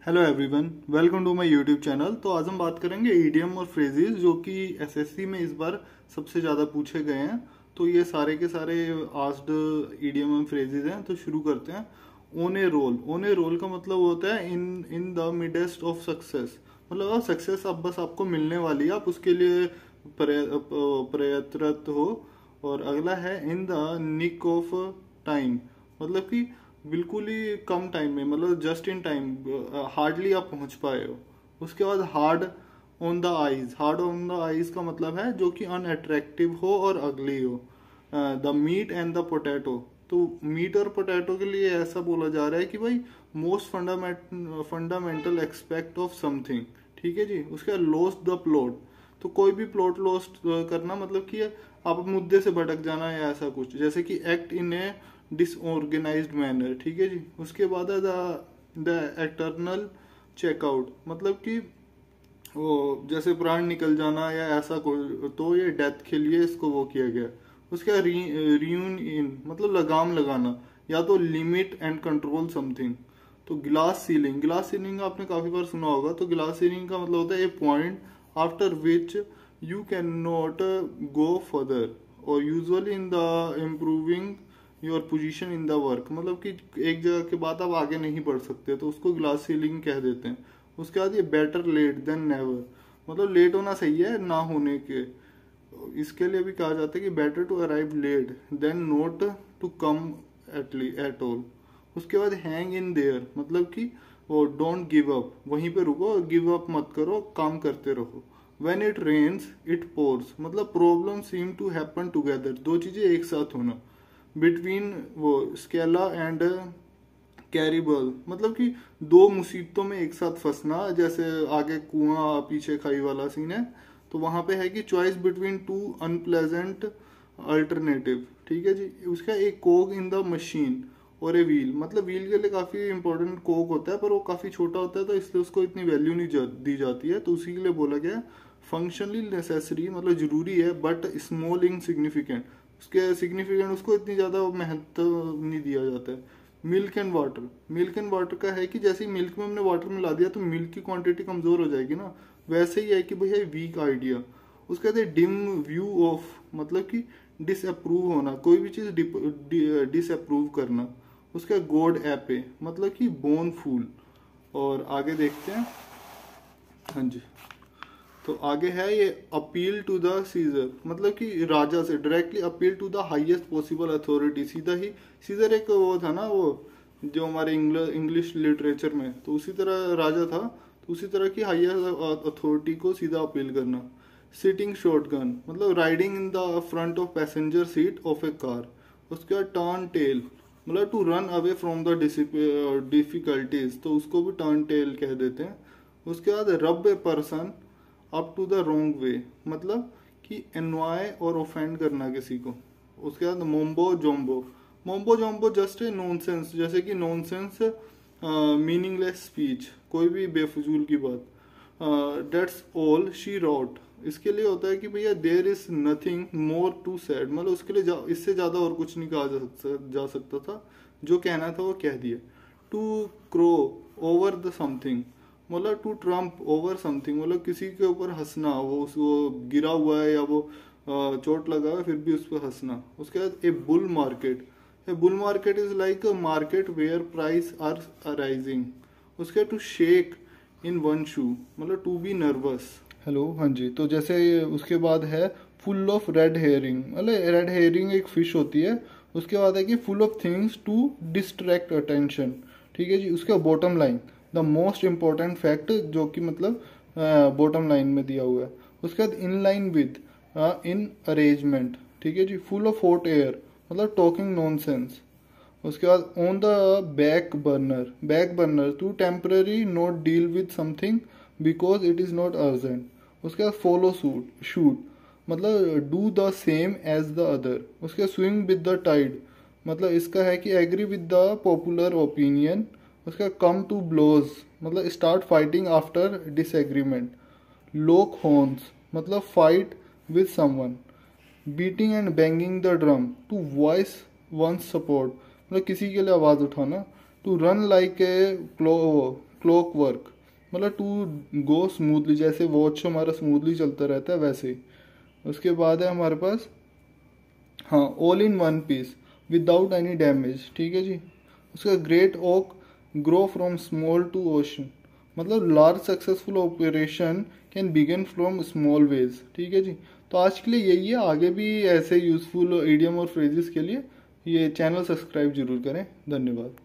Hello everyone, welcome to my YouTube channel. तो आज हम बात करेंगे ईडीएम और फ्रेजेस जो कि एसएससी में इस बार सबसे ज़्यादा पूछे गए हैं। तो ये सारे के सारे आस्क्ड ईडीएम और फ्रेजेस हैं। तो शुरू करते हैं। ओन ए रोल का मतलब होता है in the midst of success. मतलब सक्सेस अब बस आपको मिलने वाली है, आप उसके लिए प्रयत्नरत हो। और अगला है in the nick of time, मतलब कि बिल्कुल ही कम टाइम में, मतलब जस्ट इन टाइम, हार्डली आप पहुंच पाए हो। उसके बाद hard on the eyes. Hard on the eyes का मतलब है जो कि अनअट्रैक्टिव हो और अगली हो। The meat and the potato. तो मीट और पोटैटो के लिए ऐसा बोला जा रहा है कि भाई most fundamental aspect of something. ठीक है जी। उसके बाद लॉस्ट द प्लॉट। तो कोई भी प्लॉट लॉस्ट करना, मतलब कि आप मुद्दे से भटक जाना या ऐसा कुछ, जैसे कि act in A disorganised manner. ठीक है जी। उसके बाद है द एटर्नल चेकआउट, मतलब कि वो जैसे प्राण निकल जाना या ऐसा कोई, तो ये डेथ के लिए इसको वो किया गया। उसके रियून मतलब लगाम लगाना, या तो लिमिट एंड कंट्रोल समथिंग। तो गिलास सीलिंग आपने काफी बार सुना होगा। तो गिलास सीलिंग का मतलब होता है a point after which you can not go further और usually in the improving your position in the work. मतलब कि एक जगह के बाद आप आगे नहीं बढ़ सकते, तो उसको ग्लास सीलिंग कह देते हैं। उसके बाद ये बेटर लेट देन नेवर, मतलब लेट होना सही है ना होने के। इसके लिए भी कहा जाता है कि better to arrive late than not to come at all. उसके बाद हैंग इन देयर, मतलब कि वो डोंट गिव अप, वहीं पे रुको, गिव अप मत करो, काम करते रहो। When it rains it pours, मतलब problem seem to happen together, दो चीजें एक साथ होना। बिटवीन वो स्केला एंड कैरिबल, मतलब कि दो मुसीबतों में एक साथ फंसना, जैसे आगे कुआं पीछे खाई वाला सीन है। तो वहां पे है कि choice between two unpleasant alternative. ठीक है जी। उसका एक कोक इन द मशीन और ए व्हील, मतलब व्हील के लिए काफी इंपॉर्टेंट कोक होता है, पर वो काफी छोटा होता है, तो इसलिए उसको इतनी वैल्यू नहीं दी जाती है। तो उसी के लिए बोला गया फंक्शनली नेसेसरी, मतलब जरूरी है, बट स्मॉल इनसिग्निफिकेंट। उसके सिग्निफिकेंट, उसको इतनी ज्यादा महत्व नहीं दिया जाता है। मिल्क एंड वाटर का है कि जैसे ही मिल्क में हमने वाटर मिला दिया तो मिल्क की क्वांटिटी कमजोर हो जाएगी ना, वैसे ही है कि भैया वीक आइडिया। उसके बाद डिम व्यू ऑफ, मतलब कि डिसअप्रूव होना, कोई भी चीज डिसअप्रूव करना। उसका गॉड एपे, मतलब कि बोन फूल। और आगे देखते हैं। हाँ जी। तो आगे है ये अपील टू द सीजर, मतलब कि राजा से directly appeal to the highest possible authority. सीधा ही, सीजर एक वो था ना, वो जो हमारे इंग्लिश लिटरेचर में, तो उसी तरह राजा था, तो उसी तरह की हाईएस्ट अथॉरिटी को सीधा अपील करना। सिटिंग शॉटगन, मतलब riding in the front of passenger seat of a car. उसके बाद टर्न टेल, मतलब to run away from the difficulties, तो उसको भी टर्न टेल कह देते हैं। उसके बाद rub a person up to the wrong way, मतलब कि एनवाय और ऑफेंड करना किसी को। उसके बाद मोम्बो जोम्बो जस्ट ए नॉनसेंस, जैसे कि नॉनसेंस, मीनिंगलेस स्पीच, कोई भी बेफजूल की बात। डेट्स ऑल शी रॉट, इसके लिए होता है कि भैया there is nothing more to sad, मतलब उसके लिए इससे ज्यादा और कुछ नहीं कहा जा सकता था, जो कहना था वो कह दिया। To crow over the something, मतलब टू ट्रम्प ओवर समथिंग, मतलब किसी के ऊपर हंसना, वो गिरा हुआ है या वो चोट लगा है फिर भी उस पर हंसना। उसके बाद a bull market is like a market where price are arising. उसके to shake in one shoe, मतलब टू बी नर्वस। हेलो, हाँ जी। तो जैसे उसके बाद है फुल ऑफ रेड हेयरिंग, मतलब रेड हेयरिंग एक फिश होती है। उसके बाद है कि full of things to distract attention. ठीक है जी। उसका bottom line, the most important fact, जो कि मतलब बॉटम लाइन में दिया हुआ है। उसके बाद in line with, in arrangement. ठीक है जी। फुल ऑफ हॉट एयर, मतलब टॉकिंग नॉनसेंस। उसके बाद on the back burner to temporary not deal with something because it is not urgent. उसके बाद फॉलो शूट, मतलब do the same as the other. उसके स्विंग विद द टाइड, मतलब इसका है कि agree with the popular opinion. उसका come to blows, मतलब स्टार्ट फाइटिंग आफ्टर डिसएग्रीमेंट। लोक हॉर्न्स, मतलब fight with someone. Beating and banging the drum to voice once support, मतलब किसी के लिए आवाज उठाना। To run like a clock work, मतलब टू गो स्मूथली, जैसे वॉच हमारा स्मूथली चलता रहता है वैसे ही। उसके बाद है हमारे पास हाँ all in one piece without any damage, ठीक है जी। उसका great oak grow from small to ocean, मतलब large successful operation can begin from small ways, ठीक है जी। तो आज के लिए यही है, आगे भी ऐसे यूजफुल इडियम और फ्रेजेस के लिए ये चैनल सब्सक्राइब जरूर करें। धन्यवाद।